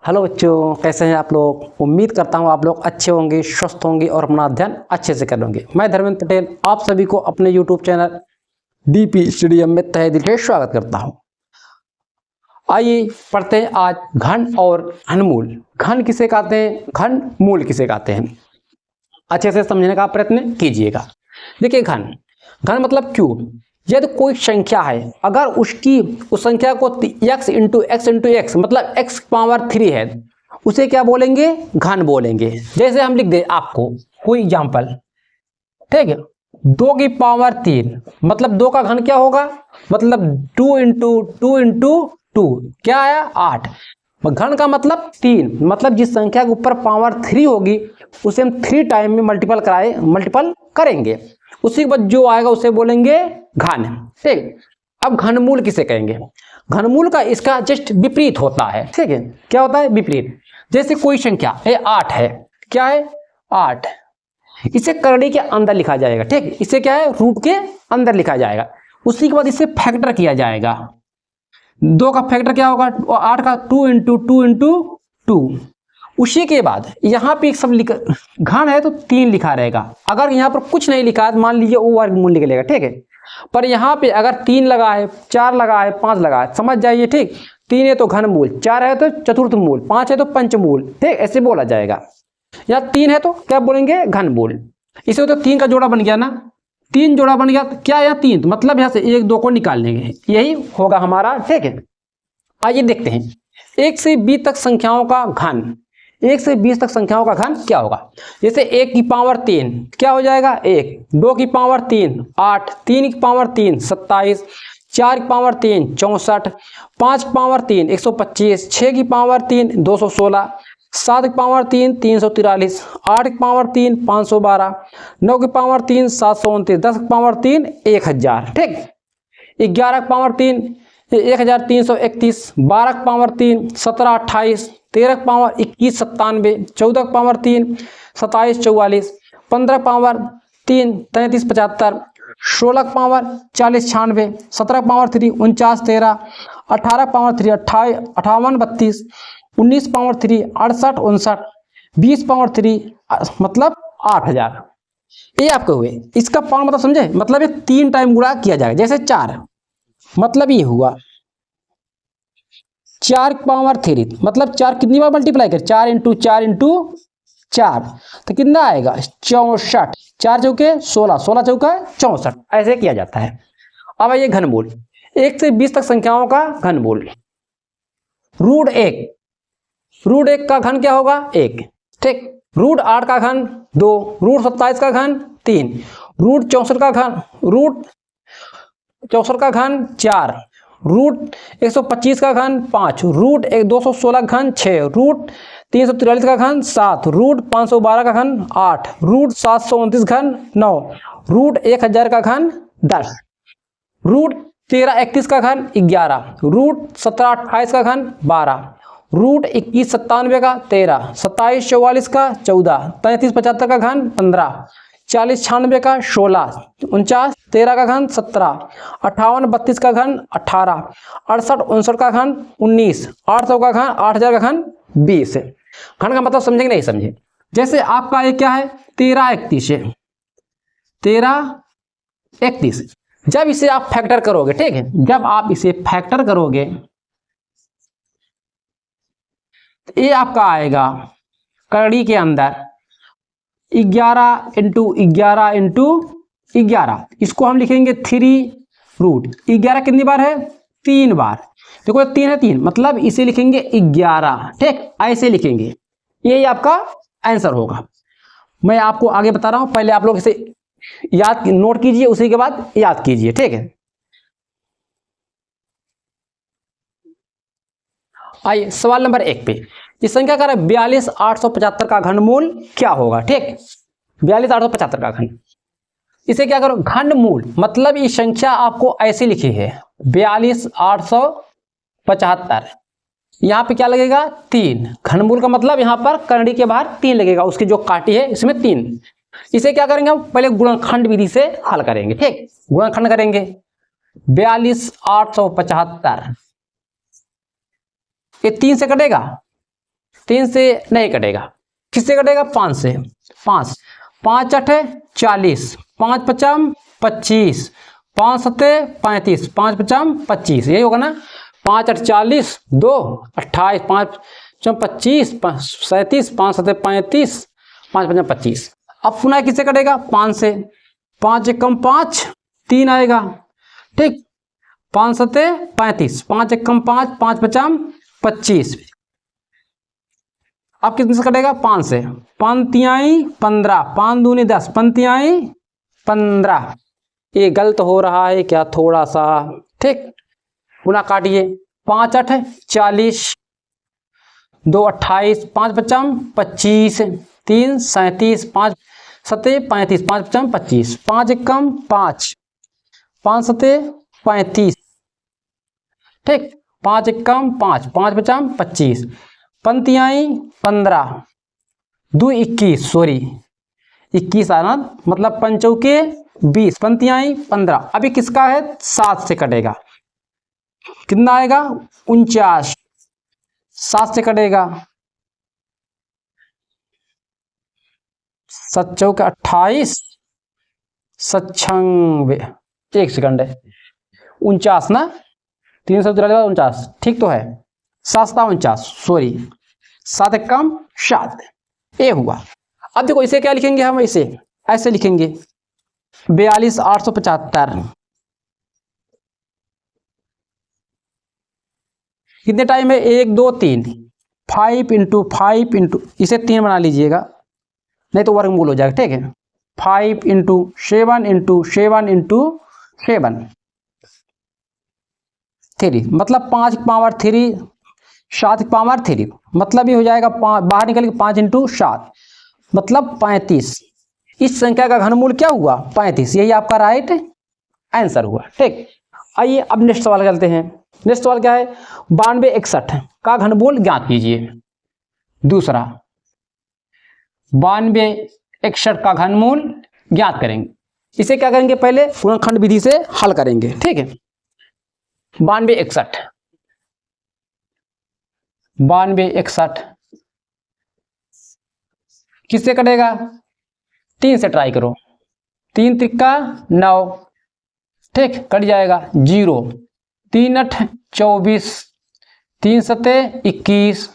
Hello बच्चों, कैसे हैं आप लोग। उम्मीद करता हूं आप लोग अच्छे होंगे, स्वस्थ होंगे और अपना अध्ययन अच्छे से करेंगे। मैं धर्मेंद्र पटेल आप सभी को अपने यूट्यूब चैनल डीपी स्टूडियो में तहे दिल से स्वागत करता हूं। आइए पढ़ते हैं आज घन और घनमूल। घन किसे कहते हैं, घन मूल किसे कहते हैं, अच्छे से समझने का प्रयत्न कीजिएगा। देखिए घन मतलब क्यूब। यदि कोई संख्या है, अगर उस संख्या को x इंटू एक्स मतलब x पावर 3 है, उसे क्या बोलेंगे, घन बोलेंगे। जैसे हम लिख दे आपको कोई एग्जांपल, ठीक है। 2 की पावर 3 मतलब 2 का घन क्या होगा, मतलब 2 इंटू 2 क्या आया 8। घन का मतलब 3, मतलब जिस संख्या के ऊपर पावर 3 होगी उसे हम 3 टाइम में मल्टीपल करेंगे, उसी के बाद जो आएगा उसे बोलेंगे घन, ठीक। अब घनमूल किसे कहेंगे, घनमूल का इसका जस्ट विपरीत होता है, ठीक है। क्या होता है विपरीत। जैसे कोई संख्या है 8 है, क्या है 8, इसे करड़ी के अंदर लिखा जाएगा, ठीक। इसे क्या है रूट के अंदर लिखा जाएगा, उसी के बाद इसे फैक्टर किया जाएगा। 2 का फैक्टर क्या होगा 8 का 2 इंटू 2। उसी के बाद यहाँ पे सब घन है तो 3 लिखा रहेगा। अगर यहाँ पर कुछ नहीं लिखा है मान लीजिए वो वर्गमूल निकलेगा, ठीक है। पर यहाँ पे अगर 3 लगा है, 4 लगा है, 5 लगा है, समझ जाइए, ठीक। 3 है तो घनमूल, 4 है तो चतुर्थ मूल, 5 है तो पंचमूल, ठीक, ऐसे बोला जाएगा। या 3 है तो क्या बोलेंगे घनमूल। इसे तो 3 का जोड़ा बन गया ना, 3 जोड़ा बन गया, क्या यहाँ 3 तो मतलब यहाँ से 1 2 को निकाल लेंगे, यही होगा हमारा, ठीक है। आइए देखते हैं 1 से 20 तक संख्याओं का घन। 1 से 20 तक संख्याओं का घन क्या होगा। जैसे 1 की पावर 3 क्या हो जाएगा 1, 2 की पावर 3 8, 3 की पावर 3 27, 4 की पावर 3 64, 5 की पावर 3 125, 6 की पावर 3 216, 7 की पावर 3 343, 8 की पावर 3 512, 9 की पावर 3 729, 10 की पावर 3 1000, ठीक। 11 की पावर 3 1331, 12 की पावर 3 1728, 13 की पावर 21 97, 14 की पावर 3 27 44, 15 की पावर 3 33 75, 16 की पावर 40 96, 17 की पावर 3 49 13, 18 की पावर 3 58 32, 19 पावर 3 68 59, 20 पावर 3 मतलब 8000। ये आपके हुए। इसका पावर मतलब समझे, मतलब ये 3 टाइम गुणा किया जाएगा। जैसे 4 मतलब ये हुआ 4 पावर 3 मतलब 4 कितनी बार मल्टीप्लाई कर 4 इंटू 4 तो कितना आएगा 64, 4 चौके 16, 16 चौका 64, ऐसे किया जाता है। अब आइए घनमूल। 1 से 20 तक संख्याओं का घनमूल। रूट 1 का घन क्या होगा 1, ठीक। रूट 8 का घन 2, रूट 27 का घन 3, रूट 64 का घन 4, रूट 125 का घन 5, रूट 216 का घन 6, रूट 343 का घन 7, रूट 512 का घन 8, रूट 729 घन 9, रूट 1000 का घन 10, रूट 1331 का घन 11, रूट 1728 का घन 12, रूट 21 97 का 13, 27 44 का 14, 33 75 का घन 15, 40 96 का 16, 49 13 का घन 17, 58 32 का घन 18, 68 59 का घन 19, 800 का घन 8000 का घन 20। घन का मतलब समझेंगे नहीं समझे। जैसे आपका ये क्या है 13 31 है, 13 31 जब इसे आप फैक्टर करोगे, ठीक है, जब आप इसे फैक्टर करोगे तो ये आपका आएगा करड़ी के अंदर 11 इंटू 11, इसको हम लिखेंगे 3 रूट 11 कितनी बार है 3 बार। देखो 3 है 3 मतलब इसे लिखेंगे 11, ठीक, ऐसे लिखेंगे, यही आपका आंसर होगा। मैं आपको आगे बता रहा हूं, पहले आप लोग इसे याद नोट कीजिए, उसी के बाद याद कीजिए, ठीक है। आइए सवाल नंबर 1 पे। इस संख्या का 42875 का घनमूल क्या होगा, ठीक। 42875 का घन, इसे क्या करो घनमूल मतलब ये संख्या आपको ऐसे लिखी है 42875, यहाँ पे क्या लगेगा 3। घनमूल का मतलब यहाँ पर करड़ी के बाहर 3 लगेगा, उसकी जो काटी है इसमें 3। इसे क्या करेंगे हम पहले गुणनखंड विधि से हल करेंगे, ठीक। गुणनखंड करेंगे 42875, ये 3 से कटेगा 3 से नहीं कटेगा, किससे कटेगा? 5 से। 5 5 8 40, 5 5 25, 5 7 35, 5 5 25, यही होगा ना। 5 8 40, 2 28, 5 25, 37, 5 7 35, 5 5 25। अब पुनः किससे कटेगा? 5 से। 5 1 5, 3 आएगा, ठीक। 5 7 35, 5 1 5, 5 5 25। अब कितने से कटेगा? 5 से। 5 तिहाई 15, 5 दूनी 10, 5 तिहाई 15। ये गलत हो रहा है क्या थोड़ा सा, ठीक। पुनः काटिए। 5 8 40, 2 28, 5 5 25, 3 37, 5 7 35, 5 5 25, 5 1 5, 5 7 35, ठीक। 5 1 5, 5 5 25, पंतियाई 15, 2 21, सॉरी 21 आना, मतलब पंचों के 20, पंतियाई 15। अभी किसका है? 7 से कटेगा, कितना आएगा? 49। 7 से कटेगा, 7 चौके 28, 96, 1 सेकंड है, 49 ना, 343, ठीक तो है। 7 49, सॉरी 7 1 7, ये हुआ। अब देखो इसे क्या लिखेंगे हम? इसे ऐसे लिखेंगे 42 875। कितने टाइम है? 1 2 3, 5 × 5 × इसे 3 बना लीजिएगा, नहीं तो वर्गमूल हो जाएगा, ठीक है। 5 × 7 × 7 × 7, 3, मतलब 5 की पावर 3, 7 की पावर 3, मतलब ये हो जाएगा बाहर निकल के 5 × 7, मतलब 35। इस संख्या का घनमूल क्या हुआ? 35। यही आपका राइट आंसर हुआ, ठीक। आइए अब नेक्स्ट सवाल करते हैं। नेक्स्ट सवाल क्या है? 92 61 का घनमूल ज्ञात कीजिए। दूसरा 92 61 का घनमूल ज्ञात करेंगे। इसे क्या करेंगे? पहले गुणनखंड विधि से हल करेंगे, ठीक है। 92 61, 92 61 किससे कटेगा? 3 से ट्राई करो। 3 त्रिका 9, ठीक, कट जाएगा 0। 3 8 24, 3 7 21,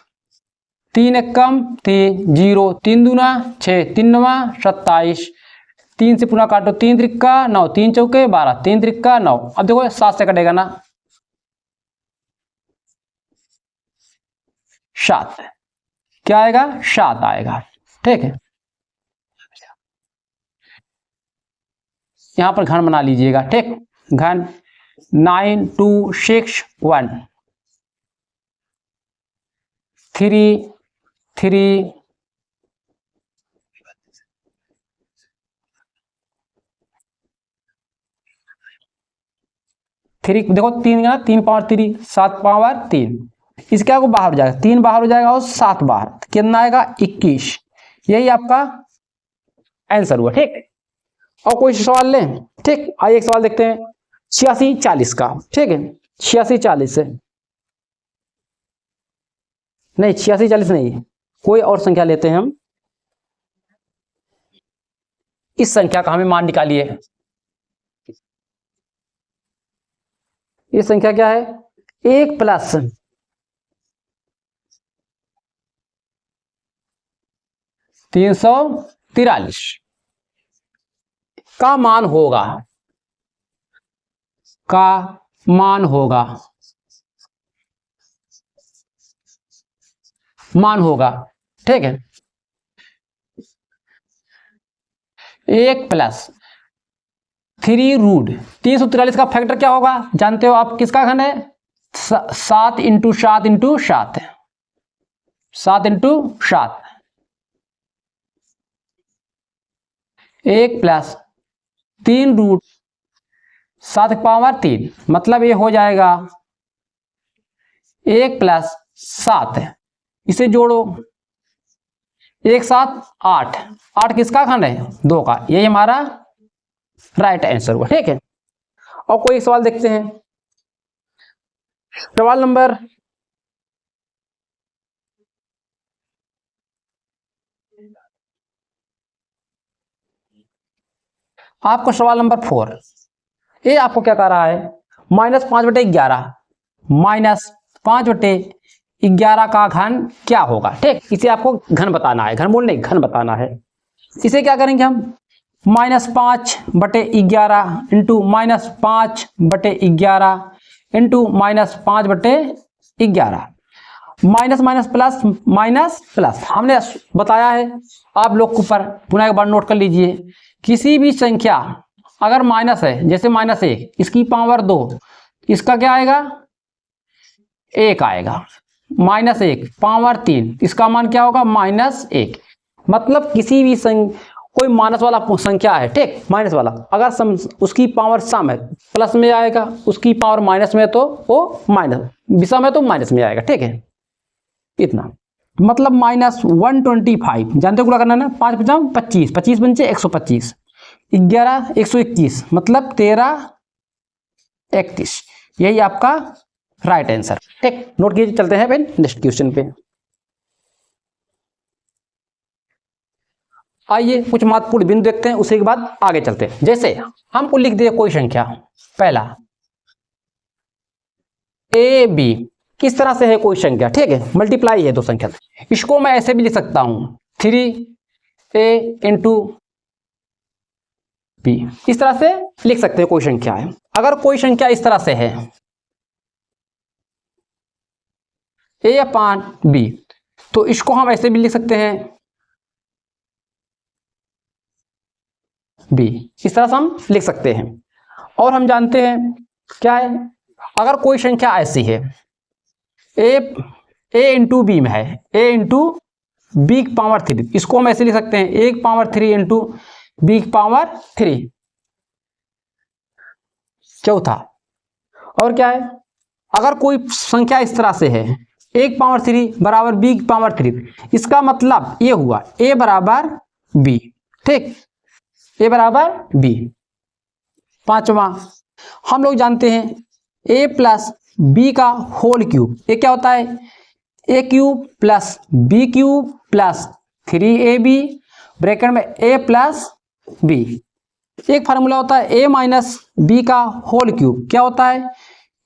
3 1 3 0, 3 दूना 6, 3 9 27, 3 से पुनः काटो, 3 त्रिका 9, 3 चौके 12, 3 त्रिका 9। अब देखो 7 से कटेगा ना, 7, क्या आएगा? 7 आएगा, ठीक है। यहां पर घन बना लीजिएगा, ठीक। घन 9 2 6 1, 3 3, देखो 3 का 3 पावर 3, 7 पावर 3, इसका को बाहर हो जाएगा, 3 बाहर हो जाएगा और 7 बाहर, कितना आएगा? 21। यही आपका आंसर हुआ, ठीक। और कोई सवाल लें? ठीक, आइए एक सवाल देखते हैं 86 40 का, ठीक है। 86 40 से नहीं, 86 40 नहीं, कोई और संख्या लेते हैं हम। इस संख्या का हमें मान निकालिए। ये संख्या क्या है? 1 प्लस 343 का मान होगा, का मान होगा, मान होगा, ठीक है। 1 प्लस 3 √ 343 का फैक्टर क्या होगा? जानते हो आप? किसका घन है? 7 × 7 × 7, 7 × 7, 1 प्लस 3 √ 7 की पावर 3, मतलब ये हो जाएगा 1 प्लस 7, इसे जोड़ो, 1 7 8, 8 किसका खंड है? 2 का। यही हमारा राइट आंसर हुआ, ठीक है। और कोई सवाल देखते हैं। सवाल नंबर आपको सवाल नंबर 4, ये आपको क्या कह रहा है, -5/11 -5/11 का घन क्या होगा। ठीक, इसे आपको घन बताना है, घनमूल नहीं घन बताना है। इसे क्या करेंगे हम, -5/11 into -5/11 into -5/11, minus minus plus minus plus. हमने बताया है आप लोग को ऊपर, पुनः एक बार नोट कर लीजिए, किसी भी संख्या अगर माइनस है, जैसे -1, इसकी पावर 2, इसका क्या आएगा, 1 आएगा। -1 पावर 3, इसका मान क्या होगा, -1। मतलब किसी भी कोई माइनस वाला संख्या है, ठीक, माइनस वाला, अगर उसकी पावर सम है प्लस में आएगा, उसकी पावर माइनस में तो वो माइनस, विषम है तो माइनस में आएगा। ठीक है, इतना मतलब -125, जानते हो गुणा करना ना, 5 × 25, 25 पंचे 125, 11 121, मतलब 13 31, यही आपका राइट आंसर। ठीक, नोट कीजिए। चलते हैं फिर नेक्स्ट क्वेश्चन पे। आइए कुछ महत्वपूर्ण बिंदु देखते हैं, उसी के बाद आगे चलते हैं। जैसे हमको लिख दिया कोई संख्या, पहला ए बी, किस तरह से है कोई संख्या, ठीक है, मल्टीप्लाई है दो संख्या, इसको मैं ऐसे भी लिख सकता हूं 3a इंटू बी, इस तरह से लिख सकते हैं कोई संख्या है। अगर कोई संख्या इस तरह से है a/b, तो इसको हम ऐसे भी लिख सकते हैं b, इस तरह से हम लिख सकते हैं। और हम जानते हैं क्या है, अगर कोई संख्या ऐसी है a इंटू बी में है, a इंटू बी की पावर 3, इसको हम ऐसे लिख सकते हैं 1/3 इंटू बी की पावर 3। चौथा, और क्या है, अगर कोई संख्या इस तरह से है 1/3 बराबर बी की पावर 3, इसका मतलब ये हुआ a बराबर b, ठीक, a बराबर b। पांचवा, हम लोग जानते हैं a प्लस बी का होल क्यूब, ये क्या होता है, a³ plus b³ plus 3ab bracket में a प्लस b। एक फार्मूला होता है a माइनस बी का होल क्यूब, क्या होता है,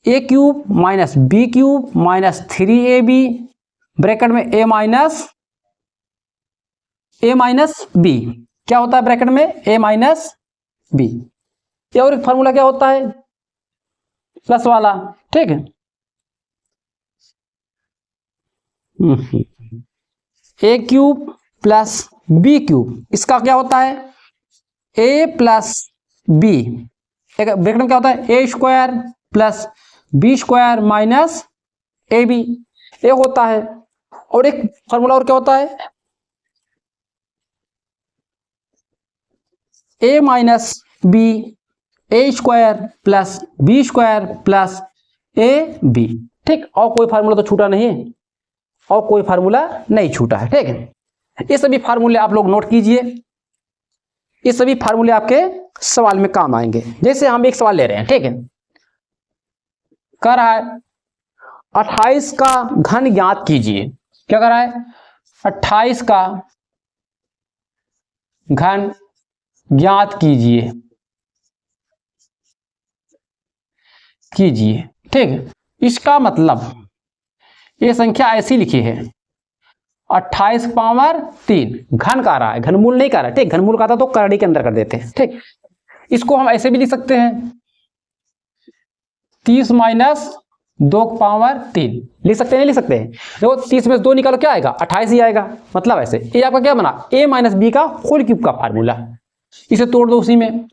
a³ minus b³ minus 3ab bracket में a माइनस b, क्या होता है ब्रैकेट में a माइनस b। ये और एक फार्मूला क्या होता है, प्लस वाला, ठीक है, a³ प्लस b³, इसका क्या होता है a प्लस b, ब्रैकेट में क्या होता है a² plus b² minus ab, एक होता है। और एक फार्मूला और क्या होता है, a minus b a² plus b² plus ab, ठीक। और कोई फार्मूला तो छूटा नहीं है, और कोई फार्मूला नहीं छूटा है, ठीक है। ये सभी फार्मूले आप लोग नोट कीजिए, ये सभी फार्मूले आपके सवाल में काम आएंगे। जैसे हम एक सवाल ले रहे हैं, ठीक है, कह रहा है 28 का घन ज्ञात कीजिए, क्या कह रहा है, 28 का घन ज्ञात कीजिए, ठीक है। इसका मतलब ये संख्या ऐसी लिखी है 28 पावर 3, घन का रहा है, घनमूल नहीं कर रहा है, ठीक, घनमूल का था तो करड़ी के अंदर कर देते हैं, ठीक। इसको हम ऐसे भी लिख सकते हैं 30 माइनस 2 पावर 3, लिख सकते हैं, नहीं लिख सकते हैं, देखो 30 में 2 निकालो क्या आएगा, 28 ही आएगा। मतलब ऐसे ये आपका क्या बना, a माइनस बी का होल क्यूब का फार्मूला, इसे तोड़ दो उसी में,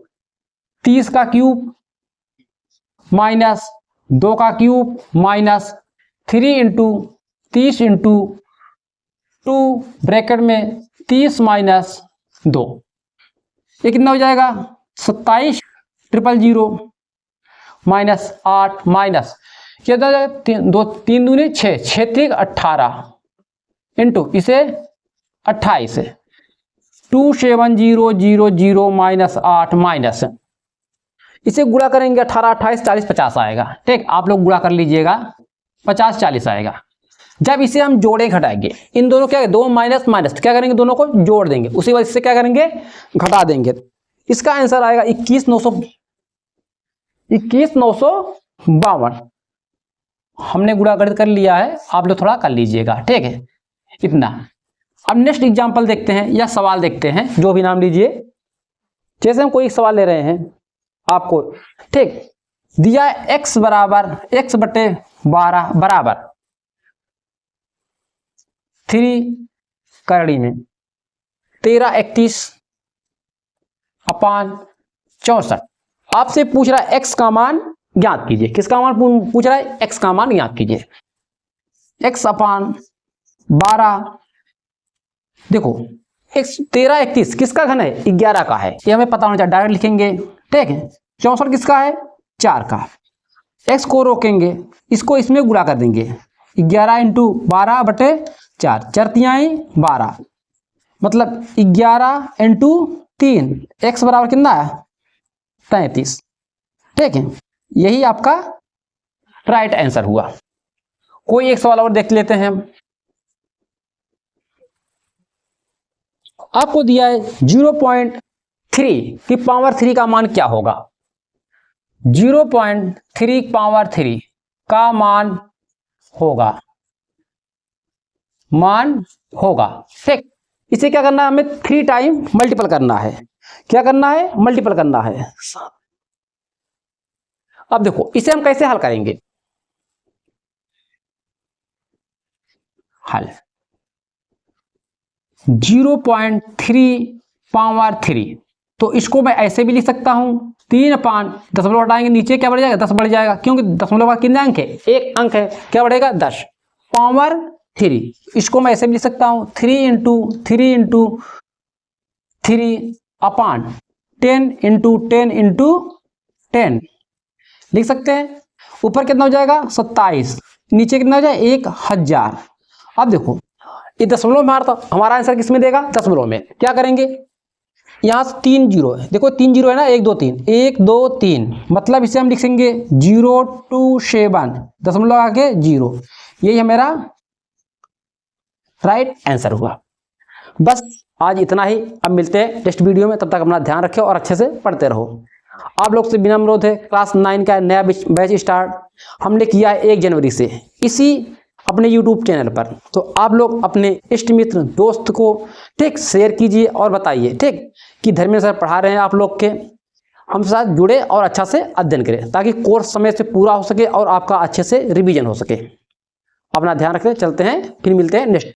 30 का क्यूब माइनस 2 का cube minus 3 into 30 into 2 bracket में 30 माइनस 2, ये कितना हो जाएगा 27 000 माइनस 8 माइनस क्या हो जाएगा 3 दूनी 6 6 3 18 इंटू इसे 28 27000 माइनस 8 माइनस, इसे गुणा करेंगे 18 28 40 50 आएगा, ठीक। आप लोग गुणा कर लीजिएगा 50 40 आएगा। जब इसे हम जोड़े घटाएंगे, इन दोनों क्या, दो माइनस माइनस, क्या करेंगे, दोनों को जोड़ देंगे, उसी वजह से क्या करेंगे, घटा देंगे। इसका आंसर आएगा 21,952। हमने गुणागणित कर लिया है, आप लोग थोड़ा कर लीजिएगा, ठीक है, इतना। अब नेक्स्ट एग्जांपल देखते हैं या सवाल देखते हैं, जो भी नाम लीजिए। जैसे हम कोई एक सवाल ले रहे हैं आपको, ठीक, दिया है x बराबर x/12 बराबर 3 करड़ी में 13/31/64। आपसे पूछ रहा है x का मान ज्ञात कीजिए। किसका मान पूछ रहा है, x का मान ज्ञात कीजिए। x/12, देखो x 13/31 किसका घन है, 11 का है, ये हमें पता होना चाहिए, डायरेक्ट लिखेंगे, ठीक है। 64 किसका है, 4 का। x को रोकेंगे, इसको इसमें गुणा कर देंगे, 11 × 12/4, 4×3 12, मतलब 11 × 3, x बराबर कितना है, 33, ठीक है। यही आपका राइट आंसर हुआ। कोई एक सवाल और देख लेते हैं। आपको दिया है 0.3 की पावर 3 का मान क्या होगा। 0.3 पावर 3 का मान होगा, ठीक। इसे क्या करना है, हमें 3 टाइम मल्टीपल करना है। क्या करना है, मल्टीपल करना है। अब देखो इसे हम कैसे हल करेंगे, हल 0.3 पावर 3, तो इसको मैं ऐसे भी लिख सकता हूं, 3/, दशमलव हटाएंगे, नीचे क्या बढ़ जाएगा, 10 बढ़ जाएगा, क्योंकि दशमलव का कितने अंक है, 1 अंक है, क्या बढ़ेगा, 10 पावर 3। इसको मैं ऐसे भी लिख सकता हूं, 3 × 3 × 3/10 × 10 × 10 लिख सकते हैं। ऊपर कितना हो जाएगा, 27, नीचे कितना हो जाएगा, 1000। अब देखो ये दशमलव में हमारा आंसर किस में देगा, दशमलव में। क्या करेंगे, यहाँ से 3 जीरो है, देखो 3 जीरो है ना, 1 2 3, 1 2 3, मतलब इसे हम लिखेंगे 027, दशमलव आगे 0। यही मेरा राइट आंसर हुआ। बस आज इतना ही, अब मिलते हैं नेक्स्ट वीडियो में, तब तक अपना ध्यान रखें और अच्छे से पढ़ते रहो। आप लोग से बिना अनुरोध है, क्लास 9 का नया बैच स्टार्ट हमने किया है 1 जनवरी से, इसी अपने यूट्यूब चैनल पर। तो आप लोग अपने इष्ट मित्र दोस्त को, ठीक, शेयर कीजिए और बताइए, ठीक, कि धर्मेंद्र सर पढ़ा रहे हैं, आप लोग के हम साथ जुड़े और अच्छा से अध्ययन करें, ताकि कोर्स समय से पूरा हो सके और आपका अच्छे से रिवीजन हो सके। अपना ध्यान रखें, चलते हैं, फिर मिलते हैं नेक्स्ट।